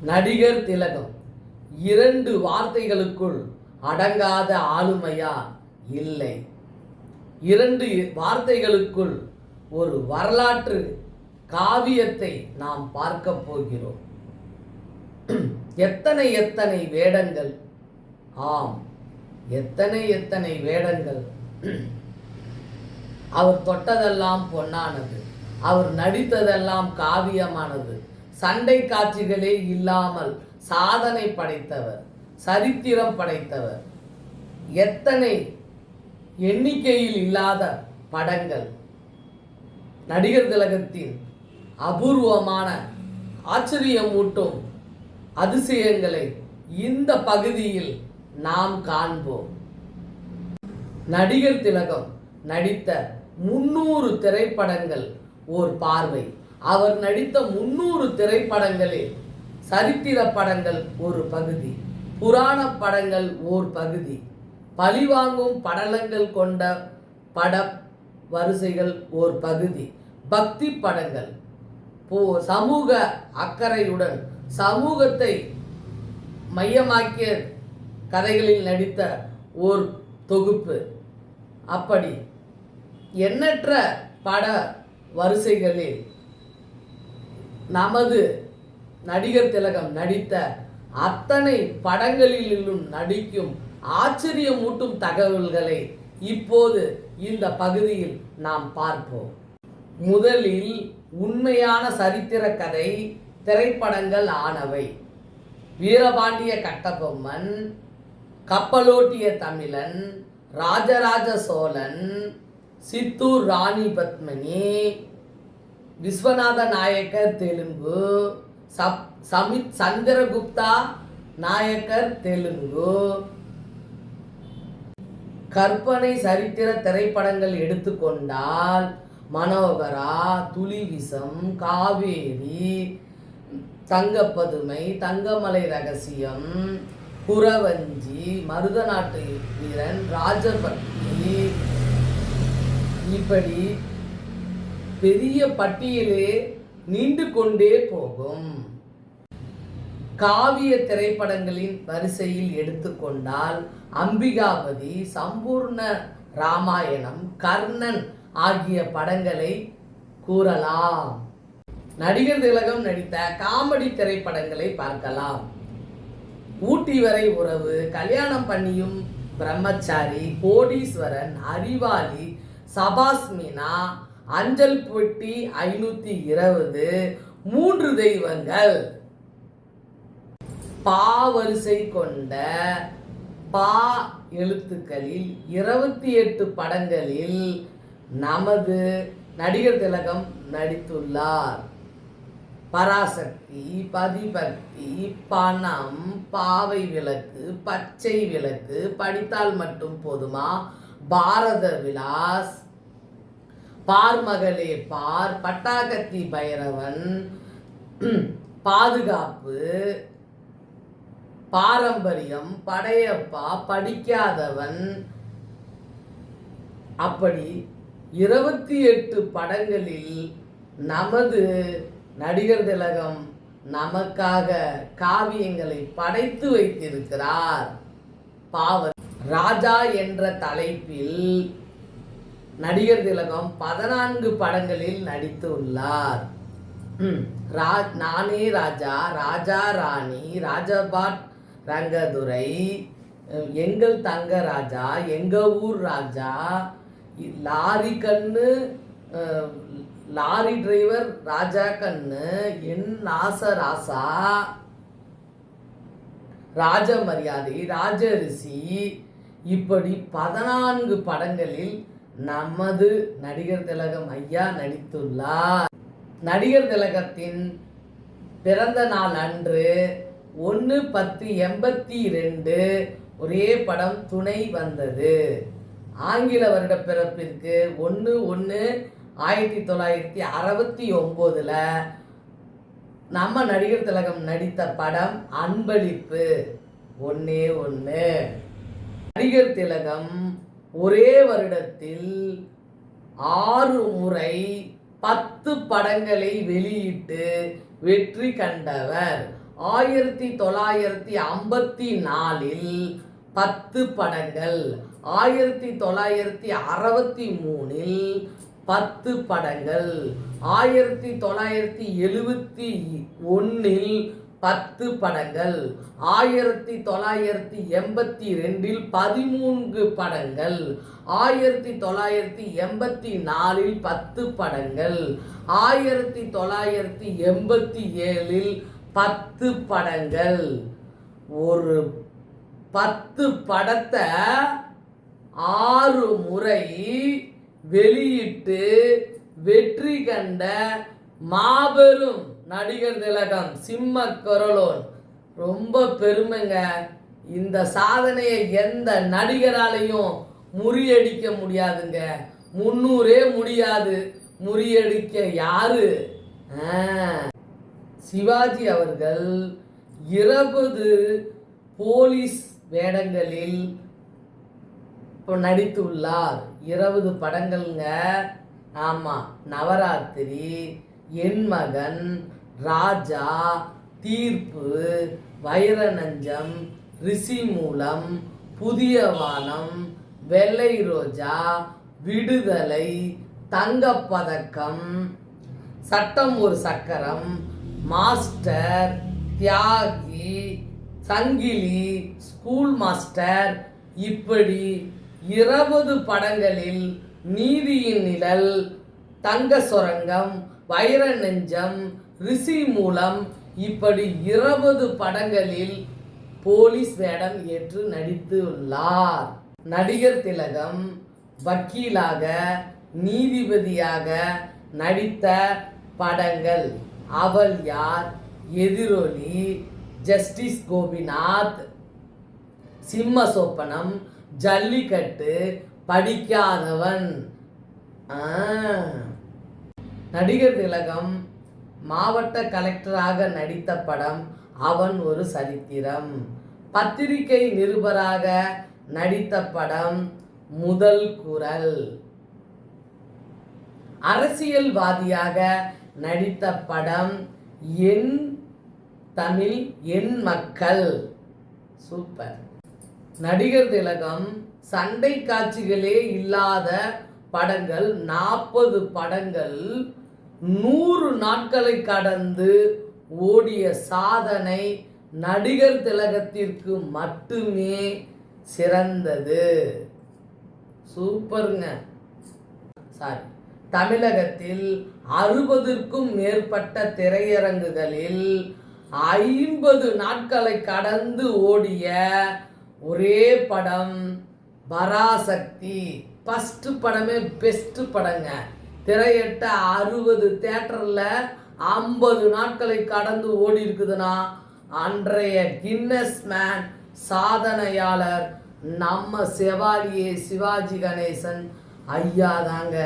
நடிகர் திலகம் 2 வார்த்தைகளுக்குள் அடங்காத ஆளுமையா? இல்லை. 2 வார்த்தைகளுக்குள் ஒரு வரலாற்று காவியத்தை நாம் பார்க்க போகிறோம். எத்தனை எத்தனை வேடங்கள்! ஆம், எத்தனை வேடங்கள்! அவர் தொட்டதெல்லாம் பொன்னானது, அவர் நடித்ததெல்லாம் காவியமானது. சண்டை காட்சிகளே இல்லாமல் சாதனை படைத்தவர், சரித்திரம் படைத்தவர். எத்தனை எண்ணிக்கையில் இல்லாத படங்கள்! நடிகர் திலகத்தின் அபூர்வமான ஆச்சரியமூட்டும் அதிசயங்களை இந்த பகுதியில் நாம் காண்போம். நடிகர் திலகம் நடித்த 300 திரைப்படங்கள் ஓர் பார்வை. அவர் நடித்த 300 திரைப்படங்களில் சரித்திர படங்கள் ஒரு பகுதி, புராண படங்கள் ஓர் பகுதி, பழிவாங்கும் படலங்கள் கொண்ட பட வரிசைகள் ஓர் பகுதி, பக்தி படங்கள், சமூக அக்கறையுடன் சமூகத்தை மையமாக்கிய கதைகளில் நடித்த ஓர் தொகுப்பு. அப்படி எண்ணற்ற பட வரிசைகளில் நமது நடிகர் திலகம் நடித்த அத்தனை படங்களிலும் நடிக்கும் ஆச்சரியமூட்டும் தகவல்களை இப்போது இந்த பகுதியில் நாம் பார்ப்போம். முதலில் உண்மையான சரித்திர கதை திரைப்படங்கள் ஆனவை: வீரபாண்டிய கட்டபொம்மன், கப்பலோட்டிய தமிழன், ராஜராஜ சோழன், சித்தூர் ராணி பத்மினி, விஸ்வநாத நாயக்கர் தெலுங்கு, சந்திரகுப்தா நாயக்கர் தெலுங்கு. கற்பனை சரித்திர திரைப்படங்கள் எடுத்துக்கொண்டால் மனோகரா, துளிவிசம், காவேரி, தங்கப்பதுமை, தங்கமலை ரகசியம், குறவஞ்சி, மருதநாட்டு வீரன், ராஜபக்தி, இப்படி பெரிய பட்டியலே நீண்டு கொண்டே போகும். காவிய திரைப்படங்களின் வரிசையில் எடுத்துக்கொண்டால் அம்பிகாபதி, சம்பூர்ண ராமாயணம், கர்ணன் ஆகிய படங்களை கூறலாம். நடிகர் திலகம் நடித்த காமெடி திரைப்படங்களை பார்க்கலாம். ஊட்டி வரை உறவு, கல்யாணம் பண்ணியும் பிரம்மச்சாரி, கோடீஸ்வரன், அறிவாளி, சபாஸ் மீனா, அஞ்சல் பெட்டி 520, 3 தெய்வங்கள். பா வரிசை கொண்ட பா எழுத்துக்களில் 28 படங்களில் நமது நடிகர் திலகம் நடித்துள்ளார். பராசக்தி, பதிபக்தி, பணம், பாவை விளக்கு, பச்சை விளக்கு, படித்தால் மட்டும் போதுமா, பாரத விலாஸ், பார்மகளே பார், பட்டாக்கத்தி பைரவன், பாதுகாப்பு, பாரம்பரியம், படையப்பா, படிக்காதவன், அப்படி 28 படங்களில் நமது நடிகர் திலகம் நமக்காக காவியங்களை படைத்து வைத்திருக்கிறார். ராஜா என்ற தலைப்பில் நடிகர் திலகம் 14 படங்களில் நடித்துள்ளார். நானே ராஜா, ராஜா ராணி, ராஜபாட் ரங்கதுரை, எங்கள் தங்க ராஜா, எங்க ஊர் ராஜா, லாரி கண்ணு, லாரி டிரைவர் ராஜா கண்ணு, என் ராசா, ராஜ மரியாதை, ராஜரிசி, இப்படி 14 படங்களில் நமது நடிகர் திலகம் ஐயா நடித்துள்ளார். நடிகர் திலகத்தின் பிறந்த நாள் அன்று 1/10/82 ஒரே படம் துணை வந்தது. ஆங்கில வருட பிறப்பிற்கு 1/1/1969 நம்ம நடிகர் திலகம் நடித்த படம் அன்பளிப்பு 1. நடிகர் திலகம் ஒரே வருடத்தில் 6 முறை 10 படங்களை வெளியிட்டு வெற்றி கண்டவர். 1954 10 படங்கள், 1963 10 படங்கள், 1971 10 படங்கள், 1982 13 படங்கள், 1984 10 படங்கள், 1987 10 படங்கள். ஒரு 10 படத்தை 6 முறை வெளியிட்டு வெற்றி கண்ட மாபெரும் நடிகர் திலகம் சிம்ம குரலோன். ரொம்ப பெருமைங்க. இந்த சாதனையை எந்த நடிகராலையும் முறியடிக்க முடியாதுங்க. 300 முடியாது. முறியடிக்க யாரு? சிவாஜி அவர்கள் 20 போலீஸ் வேடங்களில் நடித்துள்ளார். 20 படங்கள்ங்க. ஆமாம், நவராத்திரி, என் மகன், ராஜா, தீர்ப்பு, வைரநஞ்சம், ரிஷி மூலம், புதிய வானம், வெள்ளை ரோஜா, விடுதலை, தங்கப்பதக்கம், சட்டம் ஒரு சக்கரம், மாஸ்டர், தியாகி, சங்கிலி, ஸ்கூல் மாஸ்டர், இப்படி 20 படங்களில் நீதியின் நிழல், தங்க சுரங்கம், வைர நெஞ்சம், ரிஷி மூலம், இப்படி 20 படங்களில் போலீஸ் வேடம் ஏற்று நடித்துள்ளார். நடிகர் திலகம் வக்கீலாக, நீதிபதியாக நடித்த படங்கள்: அவள் யார், எதிரொலி, ஜஸ்டிஸ் கோபிநாத், சிம்ம சொப்பனம், ஜல்லிக்கட்டு, படிக்காதவன். நடிகர் திலகம் மாவட்ட கலெக்டராக நடித்த படம் அவன் ஒரு சரித்திரம். பத்திரிகை நிருபராக நடித்த படம் முதல் குரல். அரசியல்வாதியாக நடித்த படம் என் தமிழ் என் மக்கள். சூப்பர். நடிகர் திலகம் சண்டை காட்சிகளே இல்லாத படங்கள் 40 படங்கள் 100 நாட்களை கடந்து ஓடிய சாதனை நடிகர் திலகத்திற்கு மட்டுமே சிறந்தது. சூப்பருங்க. சாரி, தமிழகத்தில் 60க்கும் மேற்பட்ட திரையரங்குகளில் 50 நாட்களை கடந்து ஓடிய ஒரே படம் பராசக்தி. ஃபஸ்ட்டு படமே பெஸ்ட் படங்க. திரையிட்ட 60 தியேட்டரில் 50 நாட்களை கடந்து ஓடி இருக்குதுன்னா அன்றைய கின்னஸ் மேன் சாதனையாளர் நம்ம செவாலியே சிவாஜி கணேசன் ஐயா தாங்க.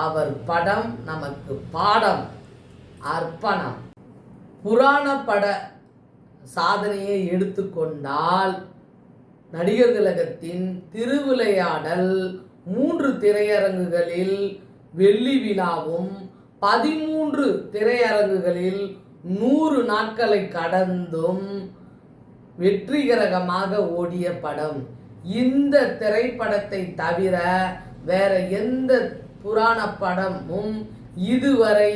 அவர் படம் நமக்கு பாடம், அர்ப்பணம். புராண பட சாதனையை எடுத்துக்கொண்டால் நடிகர் திலகத்தின் திருவிளையாடல் 3 திரையரங்குகளில் வெள்ளி விழாவும் 13 திரையரங்குகளில் 100 நாட்களை கடந்தும் வெற்றிகரமாக ஓடிய படம். இந்த திரைப்படத்தை தவிர வேற எந்த புராண படமும் இதுவரை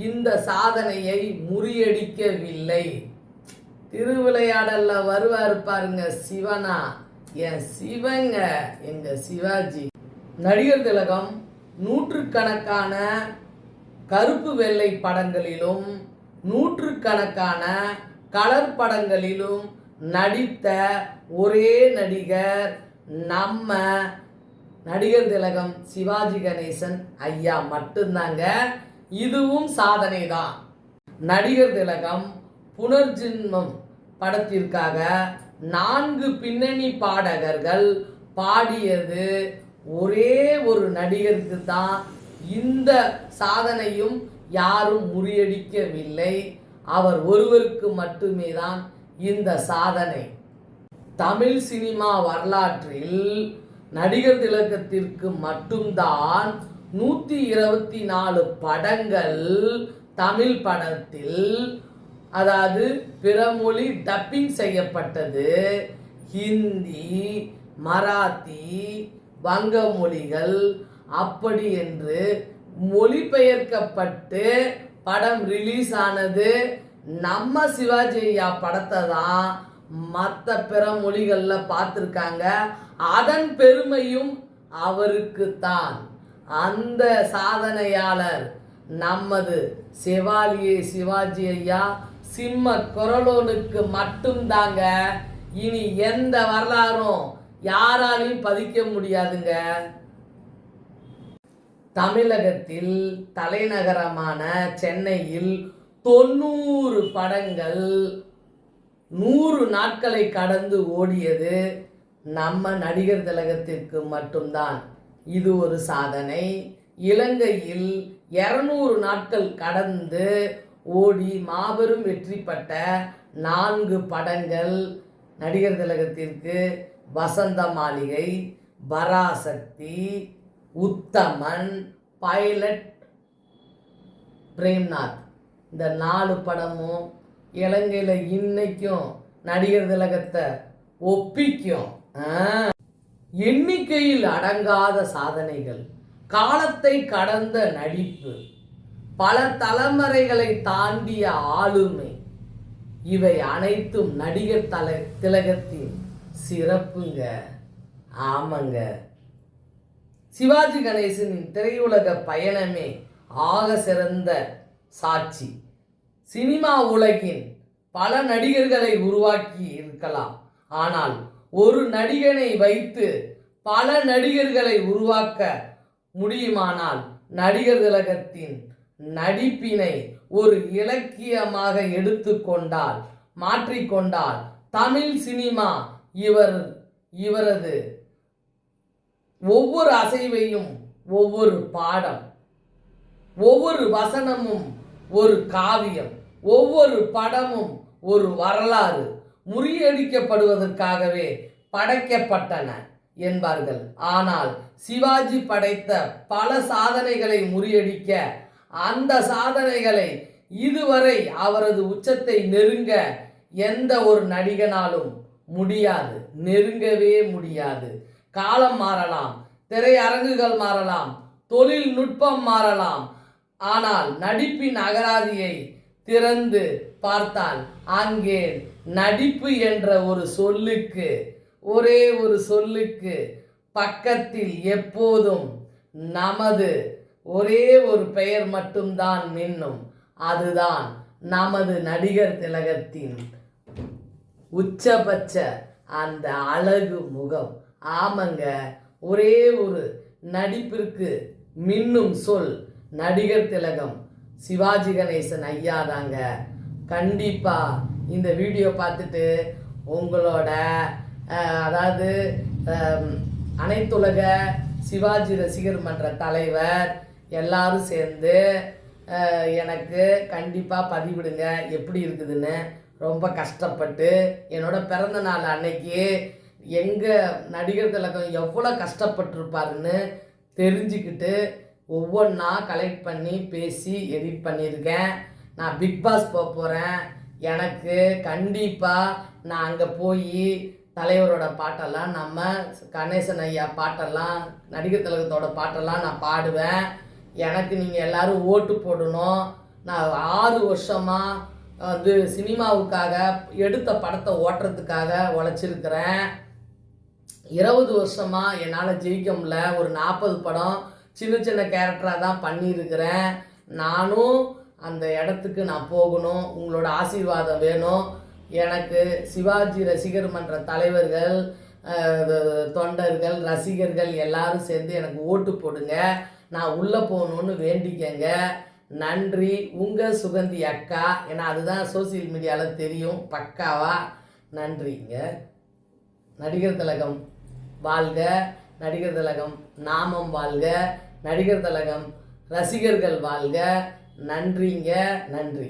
இந்த சாதனையை முறியடிக்கவில்லை. திருவிளையாடல்ல வருவாரு பாருங்க சிவனா, என் சிவங்க, எங்க சிவாஜி. நடிகர் திலகம் நூற்றுக்கணக்கான கருப்பு வெள்ளை படங்களிலும் 100கணக்கான கலர் படங்களிலும் நடித்த ஒரே நடிகர் நம்ம நடிகர் திலகம் சிவாஜி கணேசன் ஐயா மட்டும்தாங்க. இதுவும் சாதனை தான். நடிகர் திலகம் புனர்ஜென்மம் படத்திற்காக 4 பின்னணி பாடகர்கள் பாடியது ஒரே ஒரு நடிகருக்கு தான். இந்த சாதனையும் யாரும் முறியடிக்கவில்லை. அவர் ஒருவருக்கு மட்டுமே தான் இந்த சாதனை. தமிழ் சினிமா வரலாற்றில் நடிகர் திலகத்திற்கு மட்டும்தான் 124 படங்கள் தமிழ் படத்தில் அதாவது பிற மொழி டப்பிங் செய்யப்பட்டது. ஹிந்தி, மராத்தி, வங்க மொழிகள் அப்படி என்று மொழிபெயர்க்கப்பட்டு படம் ரிலீஸ் ஆனது. நம்ம சிவாஜி ஐயா படத்தை தான் மற்ற பிற மொழிகளில் பார்த்துருக்காங்க. அதன் பெருமையும் அவருக்கு தான். அந்த சாதனையாளர் நமது செவாலியே சிவாஜி ஐயா சிம்ம குரலோனுக்கு மட்டும்தாங்க. இனி எந்த வரலாறும் யாராலையும் பதிக்க முடியாதுங்க. தமிழகத்தில் தலைநகரமான சென்னையில் 90 படங்கள் 100 நாட்களை கடந்து ஓடியது நம்ம நடிகர் திலகத்திற்கு மட்டும்தான். இது ஒரு சாதனை. இலங்கையில் 200 நாட்கள் கடந்து ஓடி மாபெரும் வெற்றி பெற்ற 4 படங்கள் நடிகர் திலகத்திற்கு வசந்த மாளிகை, பராசக்தி, உத்தமன், பைலட், பிரேம்நாத். இந்த 4 படமும் இலங்கையில் இன்னைக்கும் நடிகர் திலகத்தை ஒப்பிக்கும். எண்ணிக்கையில் அடங்காத சாதனைகள், காலத்தை கடந்த நடிப்பு, பல தலைமுறைகளை தாண்டிய ஆளுமை, இவை அனைத்தும் நடிகர் திலகத்தின் சிறப்புங்க. ஆமாங்க, சிவாஜி கணேசனின் திரையுலக பயணமே ஆக சிறந்த சாட்சி. சினிமா உலகின் பல நடிகர்களை உருவாக்கி இருக்கலாம், ஆனால் ஒரு நடிகனை வைத்து பல நடிகர்களை உருவாக்க முடியுமானால் நடிகர் திலகத்தின் நடிப்பினை ஒரு இலக்கியமாக எடுத்துக்கொண்டால் மாற்றிக்கொண்டால் தமிழ் சினிமா இவரது ஒவ்வொரு அசைவையும், ஒவ்வொரு பாடம், ஒவ்வொரு வசனமும் ஒரு காவியம், ஒவ்வொரு படமும் ஒரு வரலாறு முறியடிக்கப்படுவதற்காகவே படைக்கப்பட்டன என்பார்கள். ஆனால் சிவாஜி படைத்த பல சாதனைகளை முறியடிக்க, அந்த சாதனைகளை இதுவரை அவரது உச்சத்தை நெருங்க எந்த ஒரு நடிகனாலும் முடியாது, நெருங்கவே முடியாது. காலம் மாறலாம், திரையரங்குகள் மாறலாம், தொழில்நுட்பம் மாறலாம், ஆனால் நடிப்பின் அகராதியை திறந்து பார்த்தால் அங்கே நடிப்பு என்ற ஒரு சொல்லுக்கு, ஒரே ஒரு சொல்லுக்கு பக்கத்தில் எப்போதும் நமது ஒரே ஒரு பெயர் மட்டும்தான் மின்னும். அதுதான் நமது நடிகர் திலகத்தின் உச்சபட்ச அந்த அழகு முகம். ஆமாங்க, ஒரே ஒரு நடிப்பிற்கு மின்னும் சொல் நடிகர் திலகம் சிவாஜி கணேசன் ஐயா தாங்க. கண்டிப்பாக இந்த வீடியோ பார்த்துட்டு உங்களோட அதாவது அனைத்துலக சிவாஜி ரசிகர் மன்ற தலைவர் எல்லாரும் சேர்ந்து எனக்கு கண்டிப்பாக பதிவிடுங்க எப்படி இருக்குதுன்னு. ரொம்ப கஷ்டப்பட்டு என்னோட பிறந்த நாள் அன்னைக்கு எங்கள் நடிகர் திலகம் எவ்வளோ கஷ்டப்பட்டுருப்பாருன்னு தெரிஞ்சுக்கிட்டு ஒவ்வொன்றா கலெக்ட் பண்ணி பேசி எடிட் பண்ணியிருக்கேன். நான் பிக் பாஸ் போக போகிறேன். எனக்கு கண்டிப்பாக நான் அங்கே போய் தலைவரோட பாட்டெல்லாம், நம்ம கணேசன் ஐயா பாட்டெல்லாம், நடிகர் திலகத்தோட பாட்டெல்லாம் நான் பாடுவேன். எனக்கு நீங்கள் எல்லோரும் ஓட்டு போடணும். நான் 6 வருஷமாக வந்து சினிமாவுக்காக எடுத்த படத்தை ஓட்டுறதுக்காக உழைச்சிருக்கிறேன். 20 வருஷமாக என்னால் ஜெயிக்க முடியல. ஒரு 40 படம் சின்ன சின்ன கேரக்டராக தான் பண்ணியிருக்கிறேன். நானும் அந்த இடத்துக்கு நான் போகணும். உங்களோட ஆசீர்வாதம் வேணும். எனக்கு சிவாஜி ரசிகர் மன்ற தலைவர்கள், தொண்டர்கள், ரசிகர்கள் எல்லாரும் சேர்ந்து எனக்கு ஓட்டு போடுங்க. நான் உள்ளே போகணுன்னு வேண்டிக்கங்க. நன்றி. உங்கள் சுகந்தி அக்கா. ஏன்னா அதுதான் சோசியல் மீடியாவில் தெரியும் பக்காவா. நன்றிங்க. நடிகர் திலகம் வாழ்க, நடிகர் திலகம் நாமம் வாழ்க, நடிகர் திலகம் ரசிகர்கள் வாழ்க. நன்றிங்க, நன்றி.